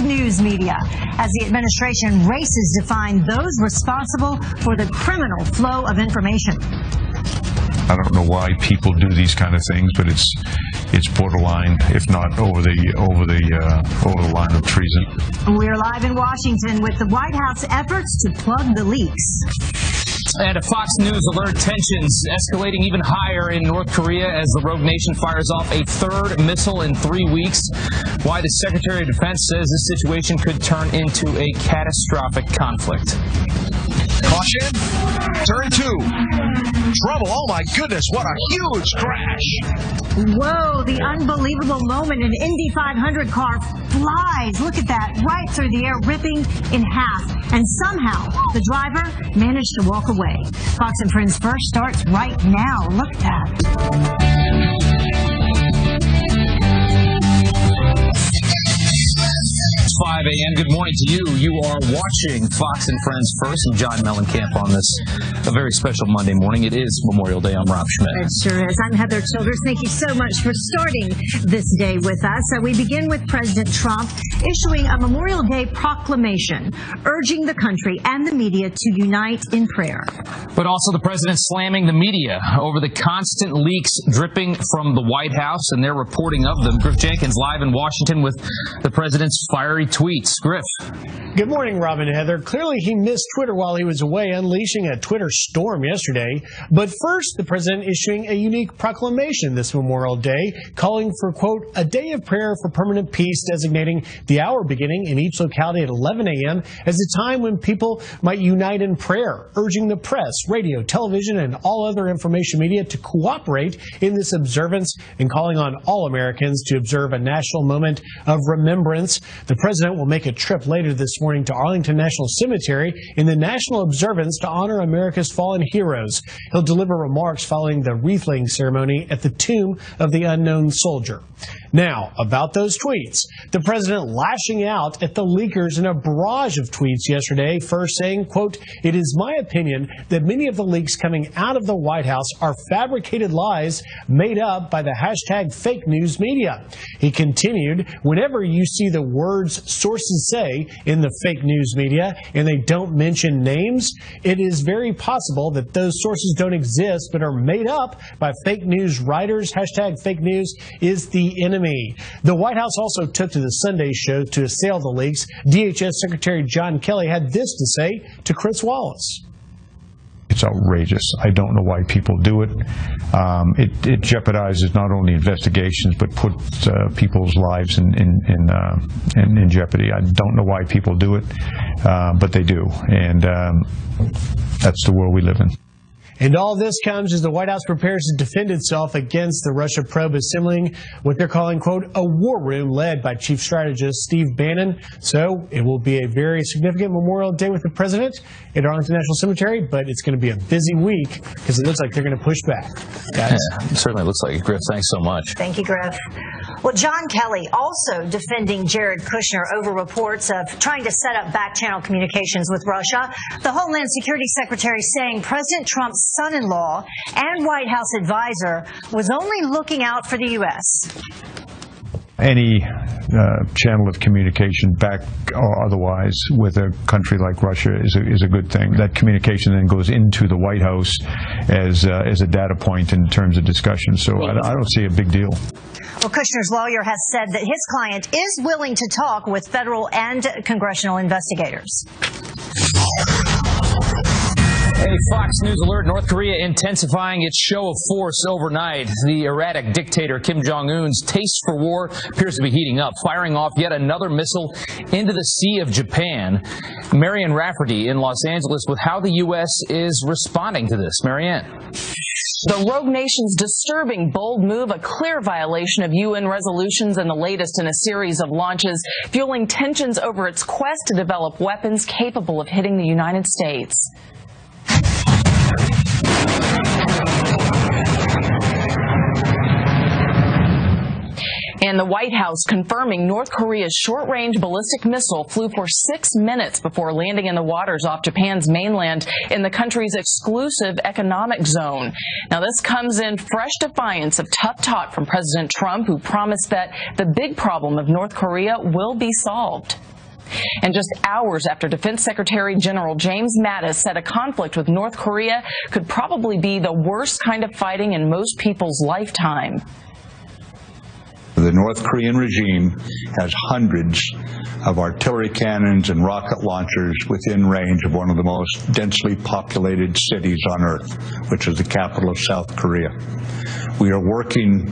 news media as the administration races to find those responsible for the criminal flow of information. I don't know why people do these kind of things, but it's borderline, if not over the line of treason. We're live in Washington with the White House efforts to plug the leaks. And a Fox News alert, tensions escalating even higher in North Korea as the rogue nation fires off a third missile in 3 weeks. Why the Secretary of Defense says this situation could turn into a catastrophic conflict. Caution, turn 2. Trouble, oh my goodness, what a huge crash. Whoa, the unbelievable moment an Indy 500 car flies, look at that, right through the air, ripping in half. And somehow, the driver managed to walk away. Fox and Friends First starts right now. Look at that. 5 a.m. Good morning to you. You are watching Fox and Friends First. I'm John Mellencamp on this a very special Monday morning. It is Memorial Day. I'm Rob Schmidt. It sure is. I'm Heather Childers. Thank you so much for starting this day with us. We begin with President Trump issuing a Memorial Day proclamation urging the country and the media to unite in prayer. But also the president slamming the media over the constant leaks dripping from the White House and their reporting of them. Griff Jenkins live in Washington with the president's fiery tweets. Griff. Good morning, Rob and Heather. Clearly, he missed Twitter while he was away, unleashing a Twitter storm yesterday. But first, the president issuing a unique proclamation this Memorial Day, calling for, quote, a day of prayer for permanent peace, designating the hour beginning in each locality at 11 a.m. as a time when people might unite in prayer, urging the press, radio, television, and all other information media to cooperate in this observance and calling on all Americans to observe a national moment of remembrance. The president will make a trip later this morning to Arlington National Cemetery in the national observance to honor America's fallen heroes. He'll deliver remarks following the wreath-laying ceremony at the tomb of the unknown soldier. Now, about those tweets. The president lashing out at the leakers in a barrage of tweets yesterday, first saying, quote, it is my opinion that many of the leaks coming out of the White House are fabricated lies made up by the hashtag fake news media. He continued, whenever you see the words sources say in the fake news media and they don't mention names, it is very possible that those sources don't exist but are made up by fake news writers. Hashtag fake news is the enemy. The White House also took to the Sunday show to assail the leaks. DHS Secretary John Kelly had this to say to Chris Wallace. It's outrageous. I don't know why people do it. It jeopardizes not only investigations, but puts people's lives in jeopardy. I don't know why people do it, but they do. And that's the world we live in. And all this comes as the White House prepares to defend itself against the Russia probe, assembling what they're calling, quote, a war room led by Chief Strategist Steve Bannon. So it will be a very significant Memorial Day with the president at Arlington National Cemetery, but it's going to be a busy week because it looks like they're going to push back. Yeah, it certainly looks like it. Griff, thanks so much. Thank you, Griff. Well, John Kelly also defending Jared Kushner over reports of trying to set up back-channel communications with Russia. The Homeland Security Secretary saying President Trump's son-in-law and White House advisor was only looking out for the U.S. Any channel of communication, back or otherwise, with a country like Russia is a good thing. That communication then goes into the White House as a data point in terms of discussion. So I don't see a big deal. Well, Kushner's lawyer has said that his client is willing to talk with federal and congressional investigators. A Fox News alert, North Korea intensifying its show of force overnight. The erratic dictator Kim Jong-un's taste for war appears to be heating up, firing off yet another missile into the Sea of Japan. Marianne Rafferty in Los Angeles with how the U.S. is responding to this. Marianne. The rogue nation's disturbing bold move, a clear violation of UN resolutions and the latest in a series of launches, fueling tensions over its quest to develop weapons capable of hitting the United States. And the White House confirming North Korea's short-range ballistic missile flew for 6 minutes before landing in the waters off Japan's mainland in the country's exclusive economic zone. Now, this comes in fresh defiance of tough talk from President Trump, who promised that the big problem of North Korea will be solved. and just hours after Defense Secretary General James Mattis said a conflict with North Korea could probably be the worst kind of fighting in most people's lifetime. The North Korean regime has hundreds of artillery cannons and rocket launchers within range of one of the most densely populated cities on Earth, which is the capital of South Korea. We are working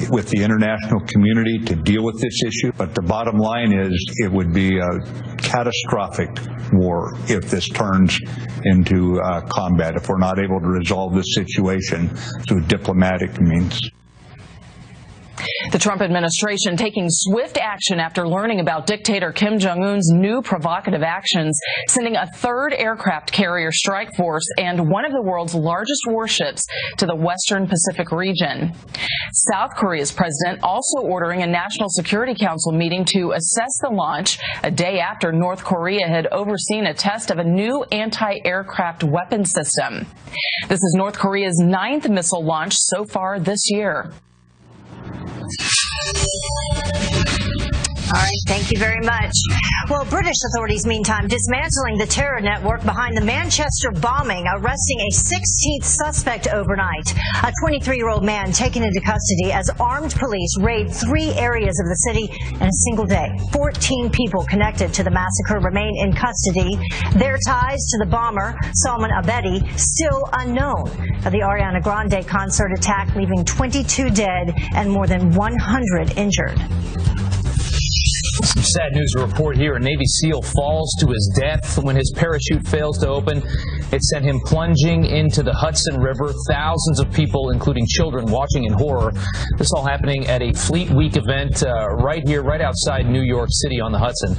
with the international community to deal with this issue, but the bottom line is it would be a catastrophic war if this turns into combat, if we're not able to resolve this situation through diplomatic means. The Trump administration taking swift action after learning about dictator Kim Jong-un's new provocative actions, sending a third aircraft carrier strike force and one of the world's largest warships to the Western Pacific region. South Korea's president also ordering a National Security Council meeting to assess the launch a day after North Korea had overseen a test of a new anti-aircraft weapon system. This is North Korea's 9th missile launch so far this year. All right, thank you very much. Well, British authorities, meantime, dismantling the terror network behind the Manchester bombing, arresting a 16th suspect overnight. A 23-year-old man taken into custody as armed police raid 3 areas of the city in a single day. 14 people connected to the massacre remain in custody. Their ties to the bomber, Salman Abedi, still unknown. The Ariana Grande concert attack leaving 22 dead and more than 100 injured. Some sad news to report here. A Navy SEAL falls to his death when his parachute fails to open. It sent him plunging into the Hudson River. Thousands of people, including children, watching in horror. This all happening at a Fleet Week event right here, right outside New York City on the Hudson.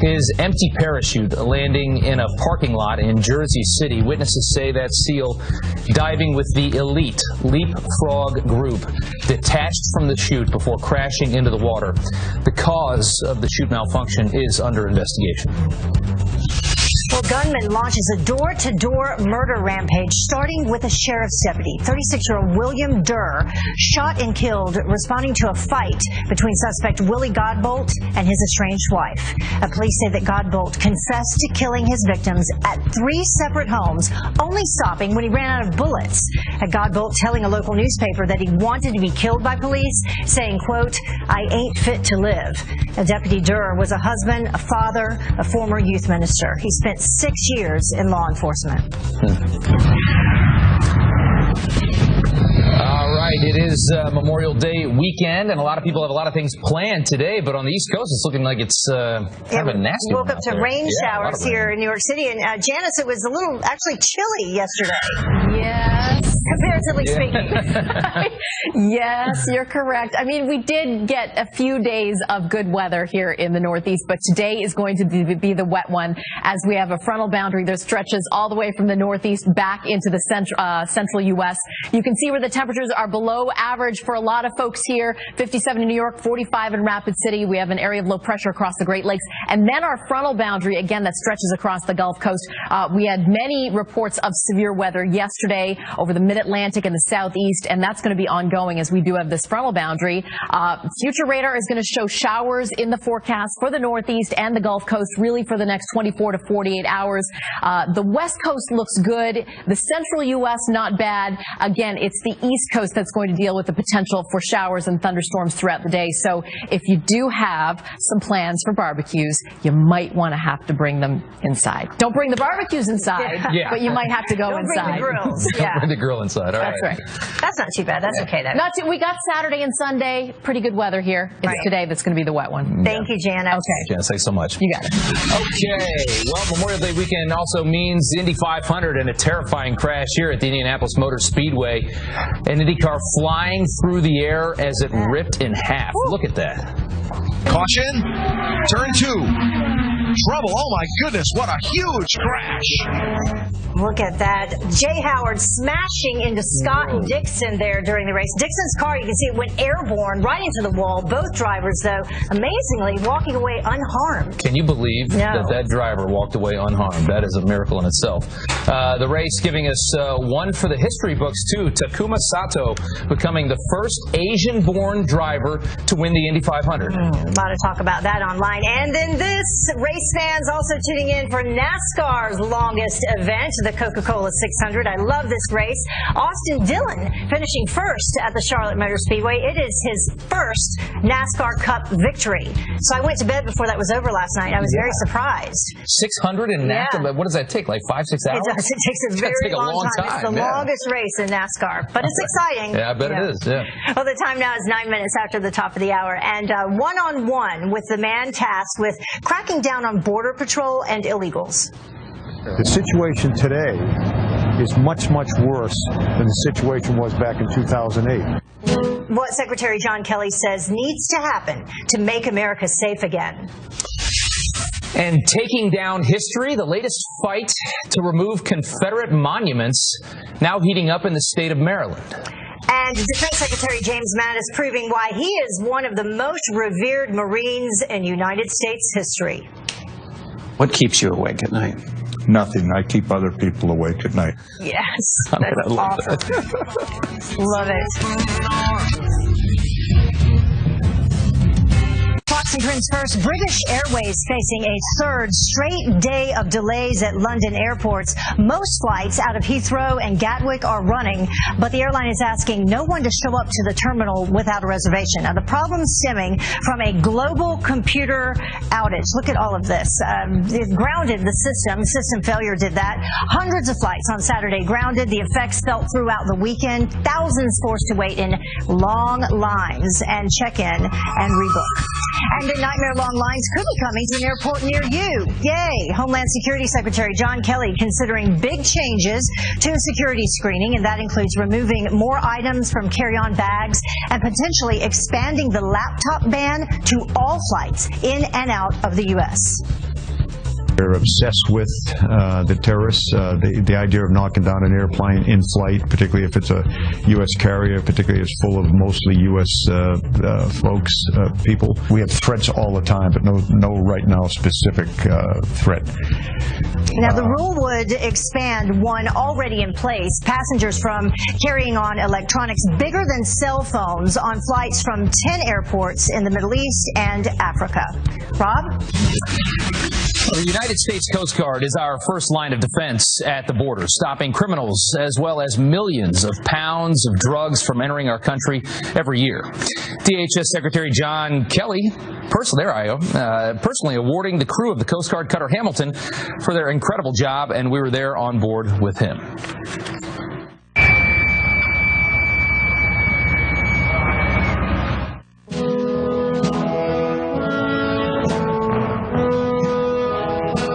His empty parachute landing in a parking lot in Jersey City. Witnesses say that SEAL, diving with the elite Leapfrog group, detached from the chute before crashing into the water. The cause of the chute malfunction is under investigation. Well, gunman launches a door-to-door murder rampage, starting with a sheriff's deputy. 36-year-old William Durr shot and killed responding to a fight between suspect Willie Godbolt and his estranged wife. Police say that Godbolt confessed to killing his victims at 3 separate homes, only stopping when he ran out of bullets. Godbolt telling a local newspaper that he wanted to be killed by police, saying, quote, "I ain't fit to live." Deputy Durr was a husband, a father, a former youth minister. He spent 6 years in law enforcement. All right, it is Memorial Day weekend, and a lot of people have a lot of things planned today, but on the East Coast, it's looking like it's kind of a nasty woke one up to out there. rain showers here in New York City, and Janice, it was a little actually chilly yesterday. Yes. Comparatively speaking. Yes, you're correct. I mean, we did get a few days of good weather here in the Northeast, but today is going to be the wet one as we have a frontal boundary that stretches all the way from the Northeast back into the central U.S. You can see where the temperatures are below average for a lot of folks here. 57 in New York, 45 in Rapid City. We have an area of low pressure across the Great Lakes. And then our frontal boundary, again, that stretches across the Gulf Coast. We had many reports of severe weather yesterday over the Mid-Atlantic and the Southeast, and that's going to be ongoing as we do have this frontal boundary. Future radar is going to show showers in the forecast for the Northeast and the Gulf Coast really for the next 24 to 48 hours. The West Coast looks good. The central U.S. not bad. Again, it's the East Coast that's going to deal with the potential for showers and thunderstorms throughout the day. So if you do have some plans for barbecues, you might want to have to bring them inside. Don't bring the barbecues inside, but you might have to go inside. Bring the grills. Don't bring the grill inside. All That's right. That's not too bad. That's okay, though. We got Saturday and Sunday. Pretty good weather here. It's today that's going to be the wet one. Thank you, Janice. Okay. Janice, thanks so much. You got it. Okay. Well, Memorial Day weekend also means Indy 500 and a terrifying crash here at the Indianapolis Motor Speedway. An Indy car flying through the air as it ripped in half. Look at that. Caution. Turn 2. Trouble. Oh, my goodness. What a huge crash. Look at that. Jay Howard smashing into Scott Dixon there during the race. Dixon's car, you can see it went airborne right into the wall. Both drivers, though, amazingly walking away unharmed. Can you believe that driver walked away unharmed? That is a miracle in itself. The race giving us one for the history books, too. Takuma Sato becoming the first Asian-born driver to win the Indy 500. A lot of talk about that online. And then this race Race fans also tuning in for NASCAR's longest event, the Coca-Cola 600. I love this race. Austin Dillon finishing first at the Charlotte Motor Speedway. It is his first NASCAR Cup victory. So I went to bed before that was over last night. I was very surprised. 600 in NASCAR, but what does that take, like 5-6 hours? It does. It takes a very long time. It's the longest race in NASCAR, but it's exciting. Yeah, I bet it is, yeah. Well, the time now is 9 minutes after the top of the hour, and one-on-one with the man tasked with cracking down on Border Patrol and illegals. The situation today is much, much worse than the situation was back in 2008. What Secretary John Kelly says needs to happen to make America safe again. And taking down history, the latest fight to remove Confederate monuments now heating up in the state of Maryland. And Defense Secretary James Mattis proving why he is one of the most revered Marines in United States history. What keeps you awake at night? Nothing. I keep other people awake at night. Yes, that's awesome. Love it. Fox and Crim's first, British Airways facing a third straight day of delays at London airports. Most flights out of Heathrow and Gatwick are running, but the airline is asking no one to show up to the terminal without a reservation. Now, the problem stemming from a global computer outage. Look at all of this. It grounded the system. System failure did that. Hundreds of flights on Saturday grounded. The effects felt throughout the weekend. Thousands forced to wait in long lines and check in and rebook. And nightmare long lines could be coming to an airport near you. Yay! Homeland Security Secretary John Kelly considering big changes to security screening, and that includes removing more items from carry-on bags and potentially expanding the laptop ban to all flights in and out of the U.S. They're obsessed with the terrorists, the idea of knocking down an airplane in flight, particularly if it's a U.S. carrier, particularly if it's full of mostly U.S. folks, people. We have threats all the time, but no right now specific threat. Now, the rule would expand one already in place. Passengers from carrying on electronics bigger than cell phones on flights from 10 airports in the Middle East and Africa. Rob? The United States Coast Guard is our first line of defense at the border, stopping criminals as well as millions of pounds of drugs from entering our country every year. DHS Secretary John Kelly, personally awarding the crew of the Coast Guard Cutter Hamilton for their incredible job, and we were there on board with him.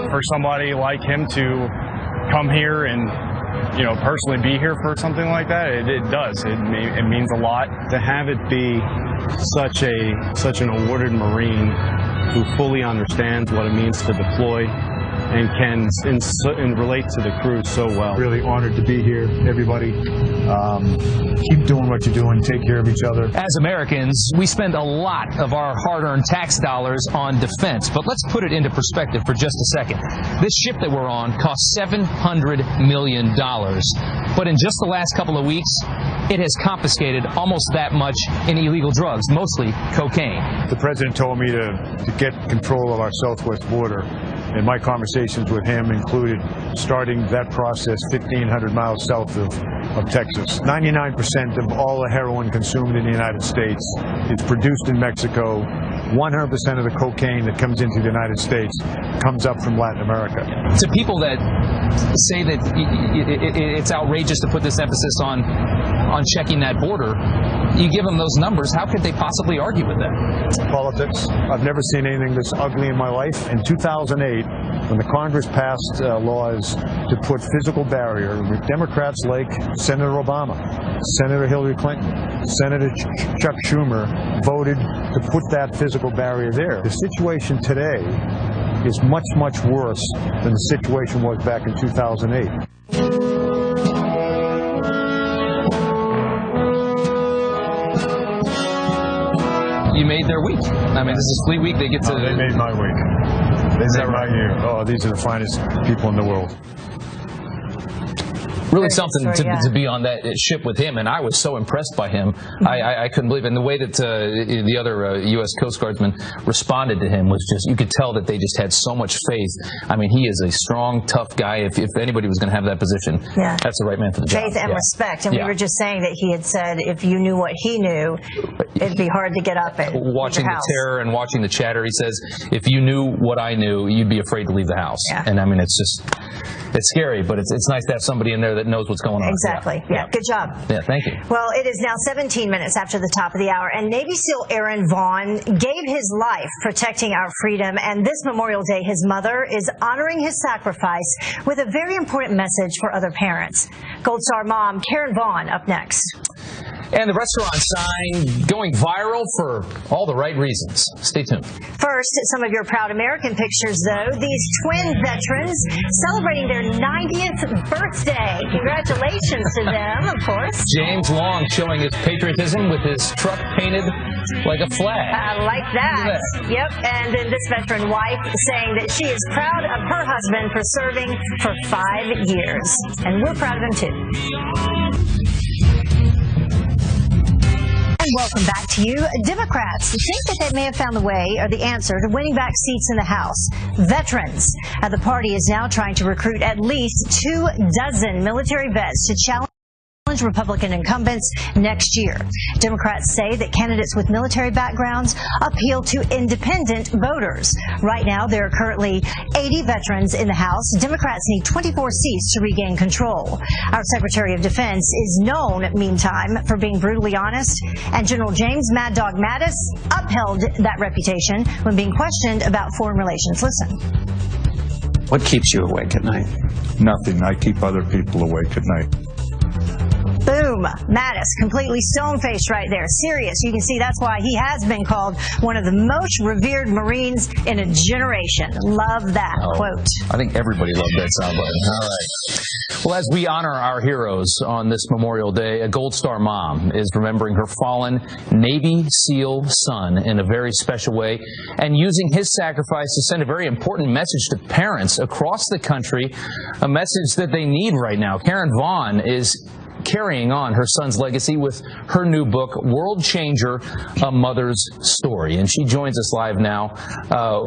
For somebody like him to come here and, personally be here for something like that, it does. It means a lot. To have it be such an awarded Marine who fully understands what it means to deploy and can relate to the crew so well. Really honored to be here, everybody. Keep doing what you're doing. Take care of each other. As Americans, we spend a lot of our hard-earned tax dollars on defense, but let's put it into perspective for just a second. This ship that we're on cost $700 million, but in just the last couple of weeks, it has confiscated almost that much in illegal drugs, mostly cocaine. The president told me to get control of our southwest border, and my conversations with him included starting that process 1,500 miles south of Texas. 99% of all the heroin consumed in the United States is produced in Mexico. 100% of the cocaine that comes into the United States comes up from Latin America. To people that say that it's outrageous to put this emphasis on checking that border, you give them those numbers, how could they possibly argue with that? Politics. I've never seen anything this ugly in my life. In 2008, when the Congress passed laws to put physical barrier, Democrats like Senator Obama, Senator Hillary Clinton, Senator Chuck Schumer voted to put that physical barrier there. The situation today is much, much worse than the situation was back in 2008. You made their week. I mean, this is Fleet Week. They get to. They made my week. They made my year. Oh, these are the finest people in the world. Really something to be on that ship with him, and I was so impressed by him. I couldn't believe it. And the way that the other U.S. Coast Guardsmen responded to him was just, you could tell that they just had so much faith. I mean, he is a strong, tough guy. If anybody was going to have that position, that's the right man for the job. Faith and respect. And we were just saying that he had said if you knew what he knew, it'd be hard to get up at watching the terror and watching the chatter. He says, if you knew what I knew, you'd be afraid to leave the house. And I mean, it's scary, but it's nice to have somebody in there that knows what's going on. Exactly. Yeah. Good job. Yeah, thank you. Well, it is now 17 minutes after the top of the hour, and Navy SEAL Aaron Vaughn gave his life protecting our freedom, and this Memorial Day, his mother is honoring his sacrifice with a very important message for other parents. Gold Star mom Karen Vaughn up next. And the restaurant sign going viral for all the right reasons. Stay tuned. First, some of your proud American pictures, though. These twin veterans celebrating their 90th birthday. Congratulations to them, of course. James Long showing his patriotism with his truck painted like a flag. I like that. Yep. And then this veteran wife saying that she is proud of her husband for serving for 5 years. And we're proud of him, too. And welcome back to you. Democrats think that they may have found the way or the answer to winning back seats in the House. Veterans. The party is now trying to recruit at least 24 military vets to challenge Republican incumbents next year. Democrats say that candidates with military backgrounds appeal to independent voters. Right now, there are currently 80 veterans in the House. Democrats need 24 seats to regain control. Our Secretary of Defense is known, meantime, for being brutally honest, and General James Mad Dog Mattis upheld that reputation when being questioned about foreign relations. Listen. What keeps you awake at night? Nothing. I keep other people awake at night. Boom. Mattis, completely stone-faced right there. Serious. You can see that's why he has been called one of the most revered Marines in a generation. Love that quote. I think everybody loved that soundbite. All right. Well, as we honor our heroes on this Memorial Day, a Gold Star mom is remembering her fallen Navy SEAL son in a very special way and using his sacrifice to send a very important message to parents across the country, a message that they need right now. Karen Vaughn is carrying on her son's legacy with her new book, World Changer, A Mother's Story. And she joins us live now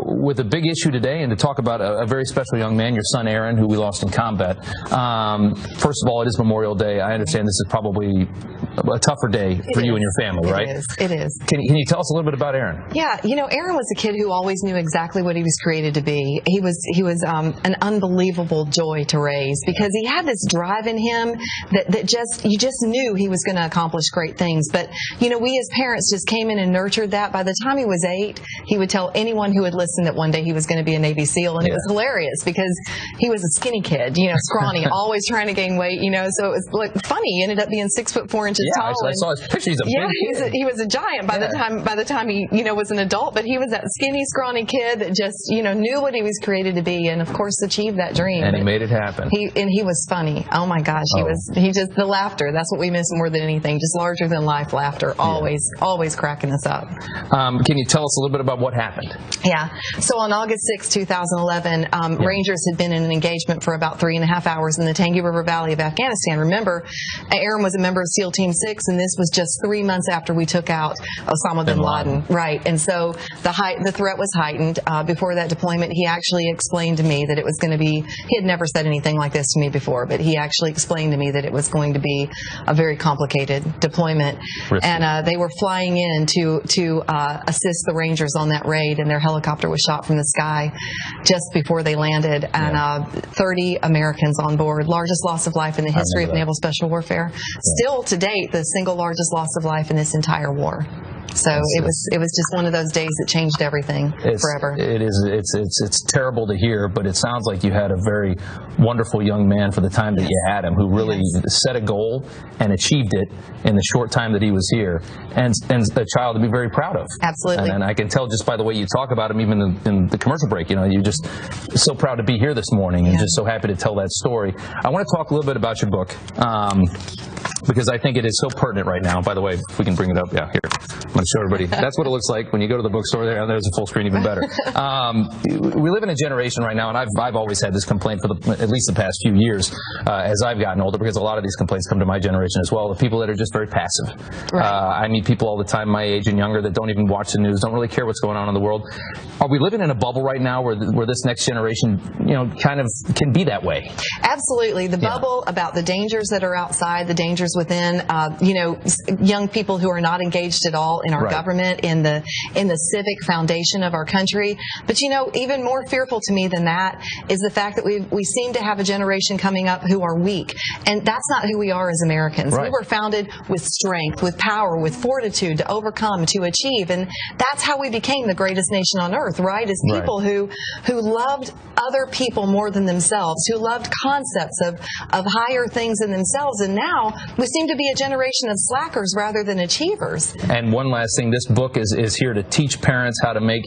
with a big issue today and to talk about a very special young man, your son Aaron, who we lost in combat. First of all, it is Memorial Day. I understand this is probably a tougher day for you and your family, right? It is. Can you tell us a little bit about Aaron? Yeah, you know, Aaron was a kid who always knew exactly what he was created to be. He was an unbelievable joy to raise because he had this drive in him that you just knew he was going to accomplish great things. But, you know, we as parents just came in and nurtured that. By the time he was 8, he would tell anyone who would listen that one day he was going to be a Navy SEAL. And it was hilarious because he was a skinny kid, you know, scrawny, always trying to gain weight, you know. So it was like funny. He ended up being 6'4" tall. I saw his picture. He's a big kid. He was a giant by the time he, you know, was an adult. But he was that skinny, scrawny kid that just, you know, knew what he was created to be and, of course, achieved that dream. And he made it happen. He was funny. Oh, my gosh. He just, the laughter. That's what we miss more than anything. Just larger than life laughter. Always cracking us up. Can you tell us a little bit about what happened? Yeah. So on August 6, 2011, Rangers had been in an engagement for about 3.5 hours in the Tangi River Valley of Afghanistan. Remember, Aaron was a member of SEAL Team 6, and this was just 3 months after we took out Osama bin Laden. Right. And so the threat was heightened. Before that deployment, he actually explained to me that it was going to be, he had never said anything like this to me before, but he actually explained to me that it was going to be a very complicated deployment. And they were flying in to assist the Rangers on that raid, and their helicopter was shot from the sky just before they landed, and 30 Americans on board. Largest loss of life in the history of naval special warfare. Still to date, the single largest loss of life in this entire war. So it was just one of those days that changed everything forever. It's terrible to hear, but it sounds like you had a very wonderful young man for the time that you had him, who really set a goal and achieved it in the short time that he was here, and a child to be very proud of. Absolutely. And I can tell just by the way you talk about him, even in the commercial break, you know, you're just so proud to be here this morning and just so happy to tell that story. I want to talk a little bit about your book. because I think it is so pertinent right now. By the way, if we can bring it up, yeah, here. I'm going to show everybody. That's what it looks like when you go to the bookstore there, and there's a full screen, even better. We live in a generation right now, and I've always had this complaint for at least the past few years as I've gotten older, because a lot of these complaints come to my generation as well, of people that are just very passive. Right. I meet people all the time my age and younger that don't even watch the news, don't really care what's going on in the world. Are we living in a bubble right now where this next generation, kind of can be that way? Absolutely. The bubble about the dangers that are outside, the dangers within, young people who are not engaged at all in our government, in the civic foundation of our country. But even more fearful to me than that is the fact that we seem to have a generation coming up who are weak, and that's not who we are as Americans. We were founded with strength, with power, with fortitude to overcome, to achieve, and that's how we became the greatest nation on earth, right? As people who loved other people more than themselves, who loved concepts of higher things than themselves, and now we seem to be a generation of slackers rather than achievers. And one last thing, this book is here to teach parents how to make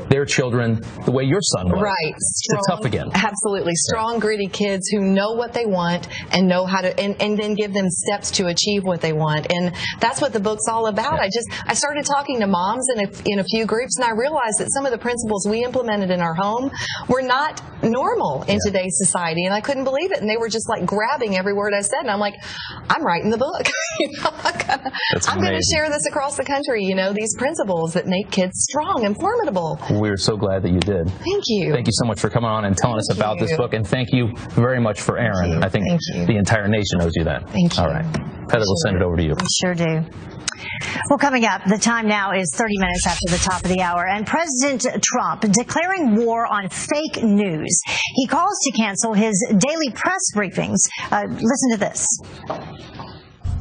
their children the way your son was. Right. Strong, tough again. Absolutely. Strong, gritty kids who know what they want and know how to, and then give them steps to achieve what they want. And that's what the book's all about. I started talking to moms in a few groups, and I realized that some of the principles we implemented in our home were not normal in today's society, and I couldn't believe it. And they were just like grabbing every word I said, and I'm like, I'm writing the book. I'm going to share this across the country, these principles that make kids strong and formidable. We're so glad that you did. Thank you. Thank you so much for coming on and telling us about this book, and thank you very much for Aaron. I think the entire nation owes you that. Thank you. All right. Heather, we'll send it over to you. We sure do. Well, coming up, the time now is 30 minutes after the top of the hour, and President Trump declaring war on fake news. He calls to cancel his daily press briefings. Listen to this.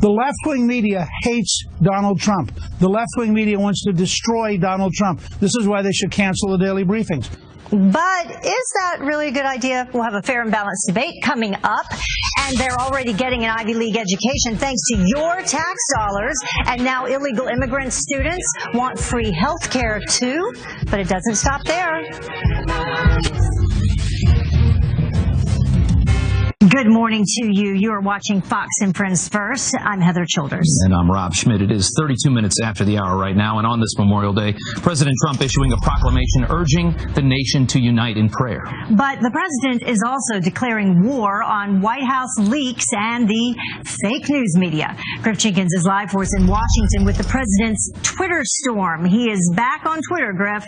The left-wing media hates Donald Trump. The left-wing media wants to destroy Donald Trump. This is why they should cancel the daily briefings. But is that really a good idea? We'll have a fair and balanced debate coming up, and they're already getting an Ivy League education thanks to your tax dollars, and now illegal immigrant students want free health care too, but it doesn't stop there. Good morning to you. You are watching Fox and Friends First. I'm Heather Childers. And I'm Rob Schmidt. It is 32 minutes after the hour right now, and on this Memorial Day, President Trump issuing a proclamation urging the nation to unite in prayer. But the president is also declaring war on White House leaks and the fake news media. Griff Jenkins is live for us in Washington with the president's Twitter storm. He is back on Twitter, Griff.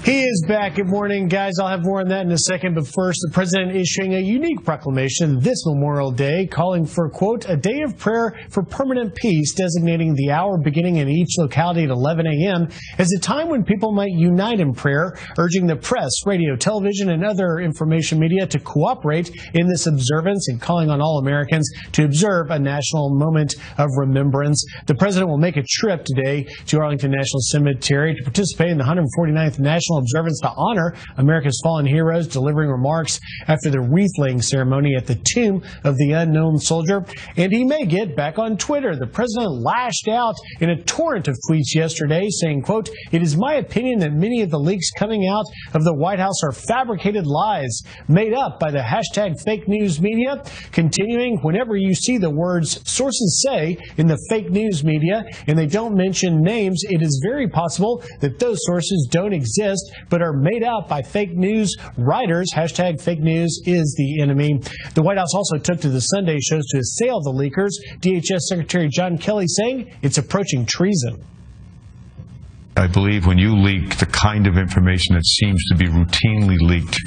He is back. Good morning, guys. I'll have more on that in a second. But first, the president issuing a unique proclamation this Memorial Day, calling for, quote, a day of prayer for permanent peace, designating the hour beginning in each locality at 11 a.m. as a time when people might unite in prayer, urging the press, radio, television, and other information media to cooperate in this observance and calling on all Americans to observe a national moment of remembrance. The president will make a trip today to Arlington National Cemetery to participate in the 149th National Observance to honor America's fallen heroes, delivering remarks after the wreath-laying ceremony at the tomb of the unknown soldier. And he may get back on Twitter. The president lashed out in a torrent of tweets yesterday saying, quote, it is my opinion that many of the leaks coming out of the White House are fabricated lies made up by the hashtag fake news media. Continuing, whenever you see the words sources say in the fake news media and they don't mention names, it is very possible that those sources don't exist but are made up by fake news writers. Hashtag fake news is the enemy. The White House also took to the Sunday shows to assail the leakers. DHS Secretary John Kelly saying it's approaching treason. I believe when you leak the kind of information that seems to be routinely leaked,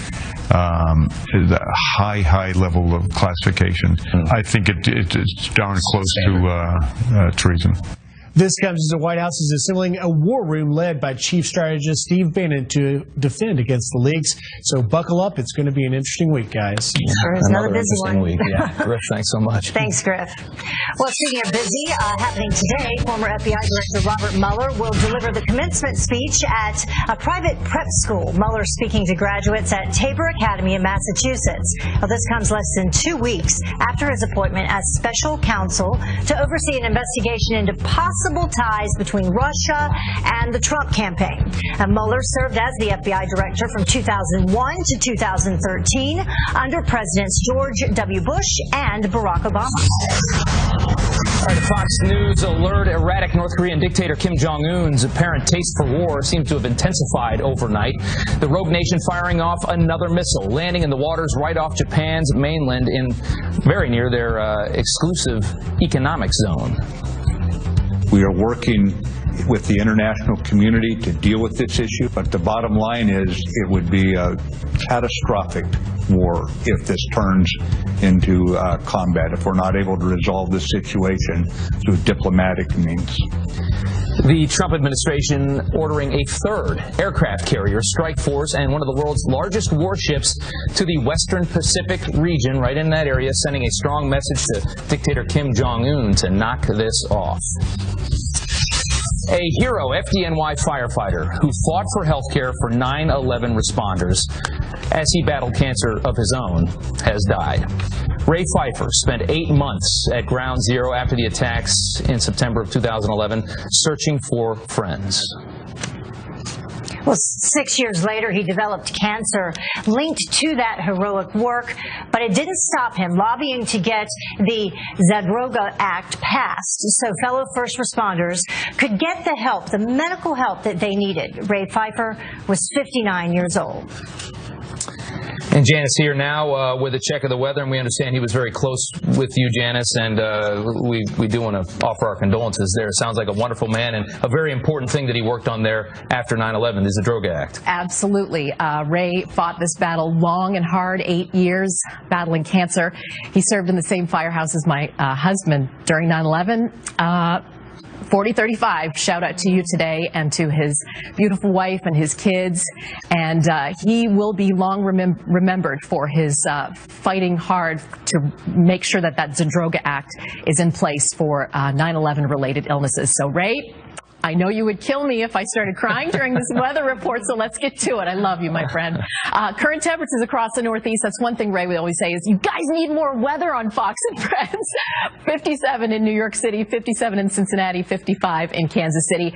the high level of classification, I think it's darn close to treason. This comes as the White House is assembling a war room led by Chief Strategist Steve Bannon to defend against the leaks. So buckle up. It's going to be an interesting week, guys. Sure is another busy one. Week. Yeah. Griff, thanks so much. Thanks, Griff. Well, speaking of busy, happening today, former FBI Director Robert Mueller will deliver the commencement speech at a private prep school. Mueller speaking to graduates at Tabor Academy in Massachusetts. Well, this comes less than 2 weeks after his appointment as special counsel to oversee an investigation into possible ties between Russia and the Trump campaign. Mueller served as the FBI director from 2001 to 2013 under Presidents George W. Bush and Barack Obama. All right, a Fox News alert. Erratic North Korean dictator Kim Jong-un's apparent taste for war seems to have intensified overnight. The rogue nation firing off another missile, landing in the waters right off Japan's mainland in very near their exclusive economic zone. We are working with the international community to deal with this issue, but the bottom line is it would be a catastrophic war if this turns into combat, if we're not able to resolve this situation through diplomatic means. The Trump administration ordering a third aircraft carrier strike force and one of the world's largest warships to the Western Pacific region, right in that area, sending a strong message to dictator Kim Jong-un to knock this off. A hero FDNY firefighter who fought for health care for 9/11 responders as he battled cancer of his own has died. Ray Pfeiffer spent 8 months at Ground Zero after the attacks in September of 2011, searching for friends. Well, 6 years later, he developed cancer linked to that heroic work, but it didn't stop him lobbying to get the Zadroga Act passed so fellow first responders could get the help, the medical help that they needed. Ray Pfeiffer was 59 years old. And Janice here now with a check of the weather, and we understand he was very close with you, Janice, and we do want to offer our condolences there. Sounds like a wonderful man and a very important thing that he worked on there after 9/11, the Zadroga Act. Absolutely. Ray fought this battle long and hard, 8 years battling cancer. He served in the same firehouse as my husband during 9/11. 4035, shout out to you today and to his beautiful wife and his kids. And he will be long remembered for his fighting hard to make sure that that Zadroga Act is in place for 9/11 related illnesses. So Ray, I know you would kill me if I started crying during this weather report, so let's get to it. I love you, my friend. Current temperatures across the Northeast. That's one thing Ray would always say is, you guys need more weather on Fox and Friends. 57 in New York City, 57 in Cincinnati, 55 in Kansas City.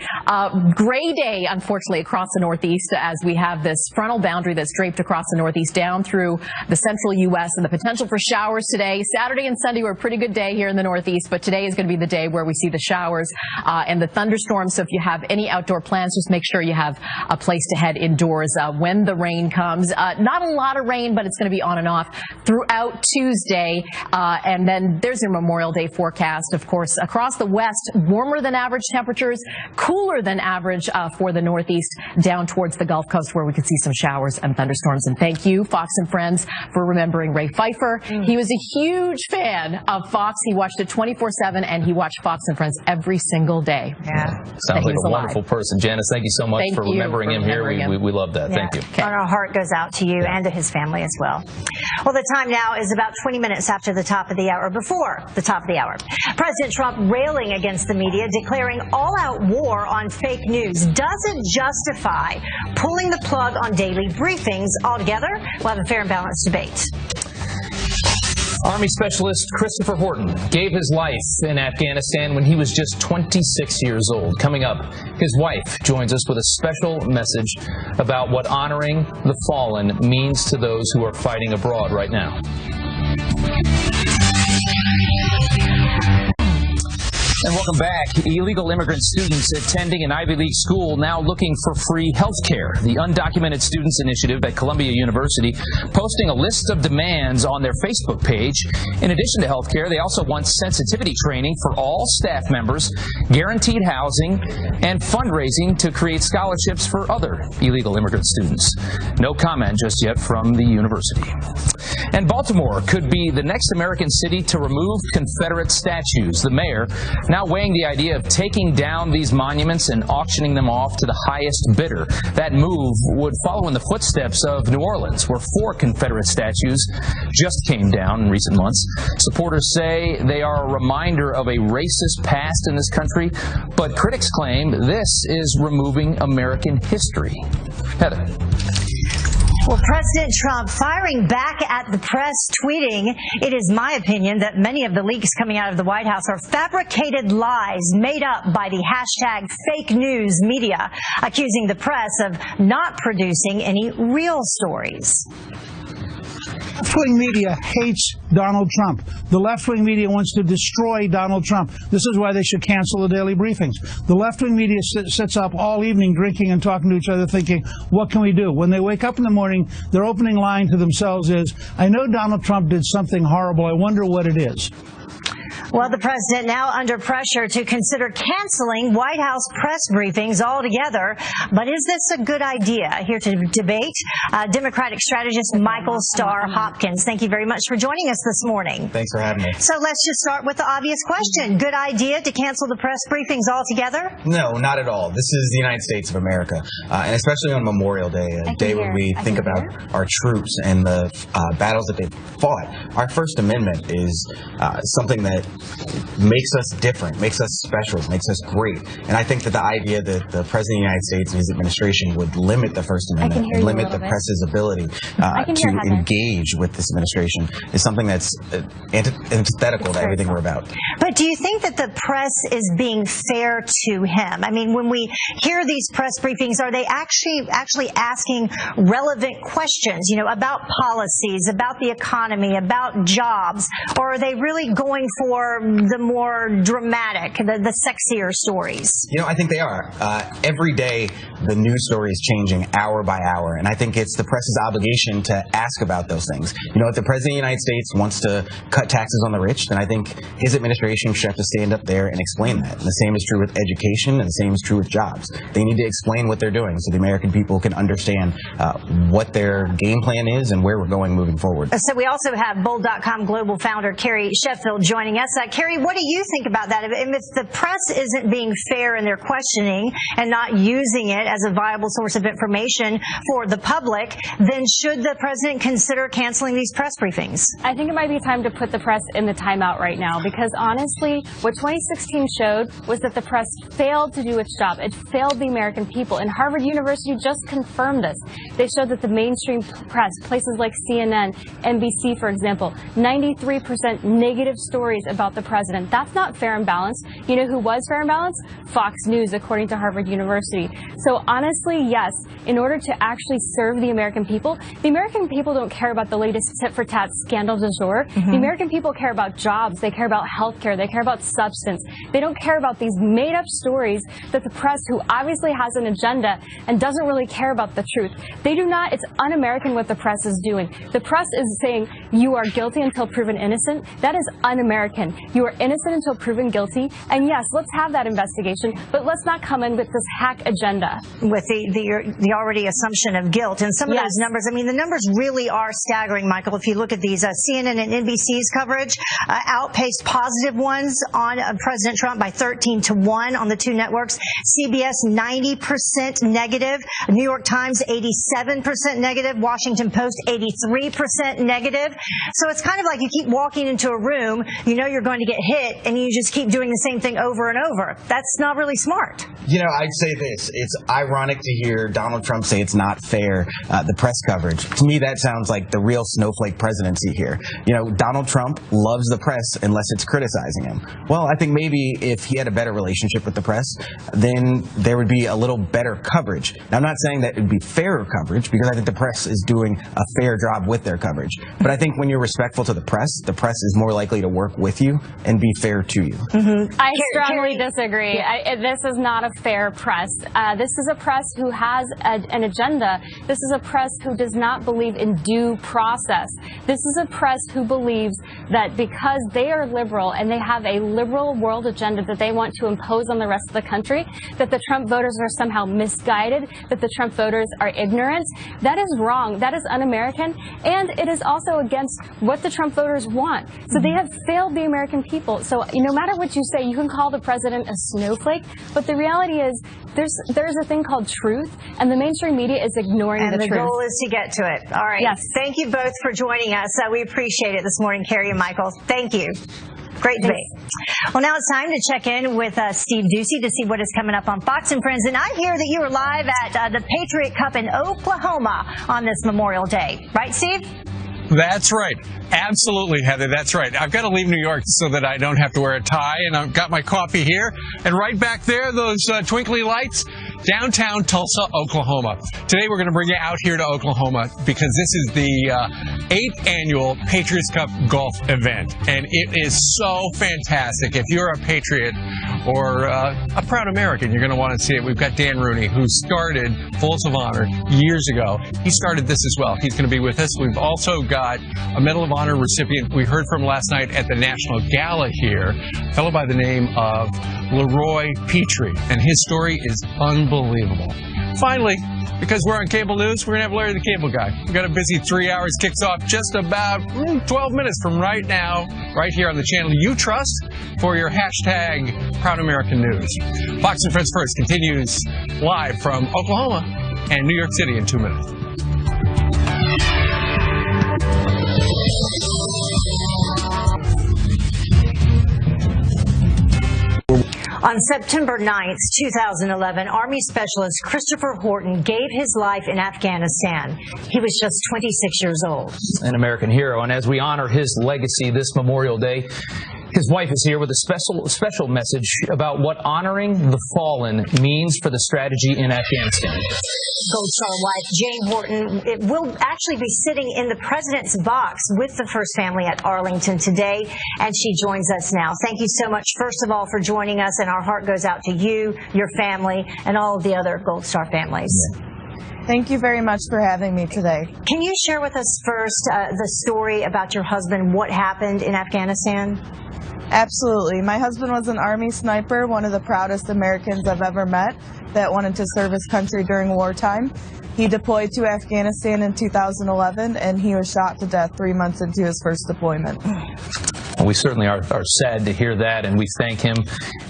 Gray day, unfortunately, across the Northeast as we have this frontal boundary that's draped across the Northeast down through the central U.S. and the potential for showers today. Saturday and Sunday were a pretty good day here in the Northeast, but today is going to be the day where we see the showers and the thunderstorms. So if you have any outdoor plans, just make sure you have a place to head indoors when the rain comes. Not a lot of rain, but it's going to be on and off throughout Tuesday. And then there's your Memorial Day forecast. Of course, across the West, warmer than average temperatures, cooler than average for the Northeast down towards the Gulf Coast where we could see some showers and thunderstorms. And thank you, Fox and Friends, for remembering Ray Pfeiffer. He was a huge fan of Fox. He watched it 24/7 and he watched Fox and Friends every single day. Yeah. Sounds like a wonderful person. Janice, thank you so much for remembering him here. We love that. Yeah. Thank you. And our heart goes out to you and to his family as well. Well, the time now is about 20 minutes after the top of the hour, before the top of the hour. President Trump railing against the media, declaring all-out war on fake news doesn't justify pulling the plug on daily briefings altogether. We'll have a fair and balanced debate. Army Specialist Christopher Horton gave his life in Afghanistan when he was just 26 years old. Coming up, his wife joins us with a special message about what honoring the fallen means to those who are fighting abroad right now. And welcome back. Illegal immigrant students attending an Ivy League school now looking for free health care. The Undocumented Students Initiative at Columbia University posting a list of demands on their Facebook page. In addition to health care, they also want sensitivity training for all staff members, guaranteed housing, and fundraising to create scholarships for other illegal immigrant students. No comment just yet from the university. And Baltimore could be the next American city to remove Confederate statues. The mayor now weighing the idea of taking down these monuments and auctioning them off to the highest bidder. That move would follow in the footsteps of New Orleans, where 4 Confederate statues just came down in recent months. Supporters say they are a reminder of a racist past in this country, but critics claim this is removing American history. Heather. Well, President Trump firing back at the press, tweeting, "It is my opinion that many of the leaks coming out of the White House are fabricated lies made up by the hashtag fake news media," accusing the press of not producing any real stories. left-wing media hates Donald Trump. The left-wing media wants to destroy Donald Trump. This is why they should cancel the daily briefings. The left-wing media sits up all evening drinking and talking to each other thinking, what can we do? When they wake up in the morning, their opening line to themselves is, I know Donald Trump did something horrible. I wonder what it is. Well, the president now under pressure to consider canceling White House press briefings altogether. But is this a good idea? Here to debate, Democratic strategist Michael Starr Hopkins. Thank you very much for joining us this morning. Thanks for having me. So let's just start with the obvious question. Good idea to cancel the press briefings altogether? No, not at all. This is the United States of America, and especially on Memorial Day, a day when we think about our troops and the battles that they've fought. Our First Amendment is something that makes us different, makes us special, makes us great. And I think that the idea that the President of the United States and his administration would limit the First Amendment and limit the press's ability to engage with this administration is something that's antithetical to everything we're about. But do you think that the press is being fair to him? I mean, when we hear these press briefings, are they actually asking relevant questions, you know, about policies, about the economy, about jobs, or are they really going for the more dramatic, the sexier stories? You know, I think they are. Every day, the news story is changing hour by hour, and I think it's the press's obligation to ask about those things. You know, if the President of the United States wants to cut taxes on the rich, then I think his administration should have to stand up there and explain that. And the same is true with education, and the same is true with jobs. They need to explain what they're doing so the American people can understand what their game plan is and where we're going moving forward. So we also have Bold.com global founder Carrie Sheffield joining us. Carrie, what do you think about that? If the press isn't being fair in their questioning and not using it as a viable source of information for the public, then should the president consider canceling these press briefings? I think it might be time to put the press in the timeout right now, because honestly, what 2016 showed was that the press failed to do its job. It failed the American people, and Harvard University just confirmed this. They showed that the mainstream press, places like CNN, NBC, for example, 93% negative stories about the president. That's not fair and balanced. You know who was fair and balanced? Fox News, according to Harvard University. So honestly, yes, in order to actually serve the American people don't care about the latest tit-for-tat scandal du jour. The American people care about jobs. They care about health care. They care about substance. They don't care about these made-up stories that the press, who obviously has an agenda and doesn't really care about the truth. They do not. It's un-American what the press is doing. The press is saying you are guilty until proven innocent. That is un-American. You are innocent until proven guilty. And yes, let's have that investigation, but let's not come in with this hack agenda. With the already assumption of guilt. And some of those numbers, I mean, the numbers really are staggering, Michael. If you look at these, CNN and NBC's coverage outpaced positive ones on President Trump by 13-1 on the two networks. CBS 90% negative. New York Times 87% negative. Washington Post 83% negative. So it's kind of like you keep walking into a room, you know you're going to get hit, and you just keep doing the same thing over and over. That's not really smart. You know, I'd say this. It's ironic to hear Donald Trump say it's not fair, the press coverage. To me, that sounds like the real snowflake presidency here. You know, Donald Trump loves the press unless it's criticizing him. Well, I think maybe if he had a better relationship with the press, then there would be a little better coverage. Now, I'm not saying that it would be fairer coverage, because I think the press is doing a fair job with their coverage. But I think when you're respectful to the press is more likely to work with you and be fair to you. I strongly disagree. This is not a fair press. This is a press who has an agenda. This is a press who does not believe in due process. This is a press who believes that because they are liberal and they have a liberal world agenda that they want to impose on the rest of the country, that the Trump voters are somehow misguided, that the Trump voters are ignorant. That is wrong. That is un-American. And it is also against what the Trump voters want. So they have failed the American people. So no matter what you say, you can call the president a snowflake, but the reality is there's a thing called truth, and the mainstream media is ignoring the truth. And the goal is to get to it. All right. Yes. Thank you both for joining us. We appreciate it this morning, Carrie and Michael. Thank you. Great debate. Well, now it's time to check in with Steve Doocy to see what is coming up on Fox and Friends. And I hear that you were live at the Patriot Cup in Oklahoma on this Memorial Day. Right, Steve? That's right. Absolutely, Heather. That's right. I've got to leave New York so that I don't have to wear a tie, and I've got my coffee here. And right back there, those twinkly lights, downtown Tulsa, Oklahoma. Today we're going to bring you out here to Oklahoma because this is the 8th annual Patriots Cup golf event, and it is so fantastic. If you're a Patriot or a proud American, you're going to want to see it. We've got Dan Rooney, who started Folds of Honor years ago. He started this as well. He's going to be with us. We've also got a Medal of Honor recipient we heard from last night at the National Gala here, a fellow by the name of Leroy Petrie, and his story is unbelievable. Finally, because we're on cable news, we're going to have Larry the Cable Guy. We've got a busy 3 hours, kicks off just about 12 minutes from right now, right here on the channel you trust for your hashtag Proud American News. Fox and Friends First continues live from Oklahoma and New York City in 2 minutes. On September 9th, 2011, Army Specialist Christopher Horton gave his life in Afghanistan. He was just 26 years old. An American hero, and as we honor his legacy this Memorial Day, his wife is here with a special message about what honoring the fallen means for the strategy in Afghanistan. Gold Star wife Jane Horton will actually be sitting in the president's box with the First Family at Arlington today, and she joins us now. Thank you so much, first of all, for joining us, and our heart goes out to you, your family, and all of the other Gold Star families. Thank you very much for having me today. Can you share with us first the story about your husband, what happened in Afghanistan? Absolutely. My husband was an Army sniper, one of the proudest Americans I've ever met that wanted to serve his country during wartime. He deployed to Afghanistan in 2011, and he was shot to death 3 months into his first deployment. We certainly are sad to hear that, and we thank him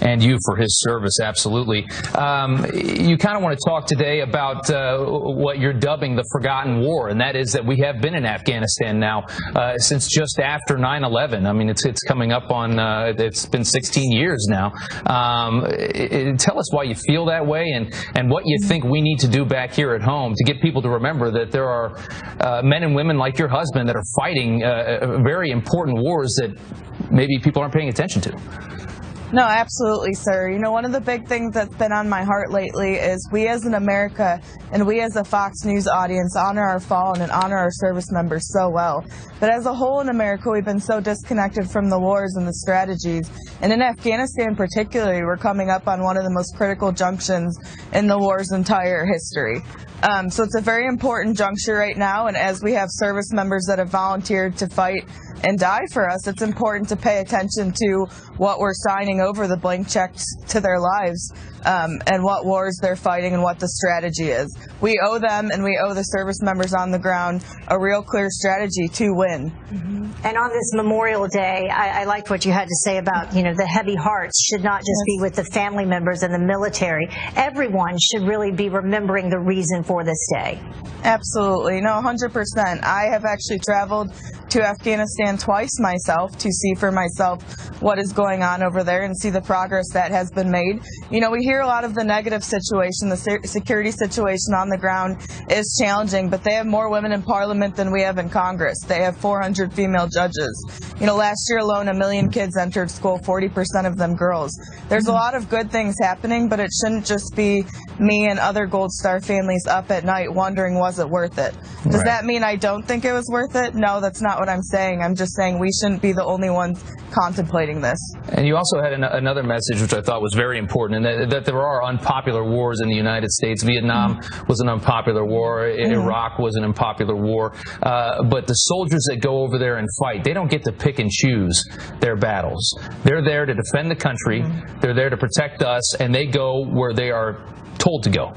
and you for his service, absolutely. You kind of want to talk today about what you're dubbing the Forgotten War, and that is that we have been in Afghanistan now since just after 9/11. I mean, it's coming up on, it's been 16 years now. Tell us why you feel that way and what you think we need to do back here at home to get people to remember that there are men and women like your husband that are fighting very important wars that maybe people aren't paying attention to. No, absolutely, sir. You know, one of the big things that's been on my heart lately is we as an America and we as a Fox News audience honor our fallen and honor our service members so well. But as a whole in America, we've been so disconnected from the wars and the strategies. And in Afghanistan particularly, we're coming up on one of the most critical junctions in the war's entire history. So it's a very important juncture right now, and as we have service members that have volunteered to fight and die for us, it's important to pay attention to what we're signing over, the blank checks to their lives, and what wars they're fighting and what the strategy is. We owe them and we owe the service members on the ground a real clear strategy to win. And on this Memorial Day, I liked what you had to say about, you know, the heavy hearts should not just be with the family members and the military. Everyone should really be remembering the reason for this day. Absolutely. No, 100%. I have actually traveled to Afghanistan twice myself to see for myself what is going on over there and see the progress that has been made. You know, we hear a lot of the negative situation, the security situation on the ground is challenging, but they have more women in parliament than we have in Congress. They have 400 female judges. You know, last year alone, 1 million kids entered school, 40% of them girls. There's a lot of good things happening, but it shouldn't just be me and other Gold Star families up at night wondering, was it worth it? Does that mean I don't think it was worth it? No, that's not what I'm saying. I'm just saying we shouldn't be the only ones contemplating this. And you also had another message which I thought was very important, and that there are unpopular wars in the United States. Vietnam was an unpopular war. Iraq was an unpopular war. But the soldiers that go over there and fight, they don't get to pick and choose their battles. They're there to defend the country. They're there to protect us, and they go where they are told to go.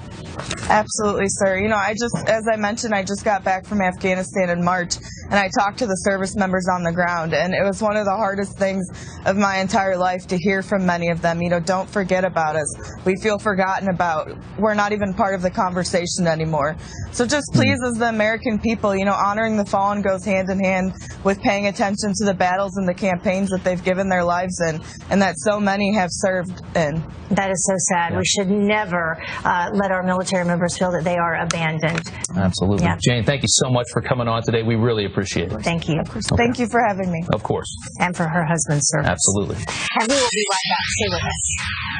Absolutely, sir. You know, as I mentioned, I just got back from Afghanistan in March, and I talked to the service members on the ground, and it was one of the hardest things of my entire life to hear from many of them. You know, don't forget about us. We feel forgotten about. We're not even part of the conversation anymore. So just please, as the American people, you know, honoring the fallen goes hand in hand with paying attention to the battles and the campaigns that they've given their lives in, and that so many have served in. That is so sad. We should never let our military members feel that they are abandoned. Absolutely. Yeah. Jane, thank you so much for coming on today. We really appreciate it. Thank you. Okay. Thank you for having me. Of course. And for her husband's service. Absolutely. And we will be right back. Stay with us.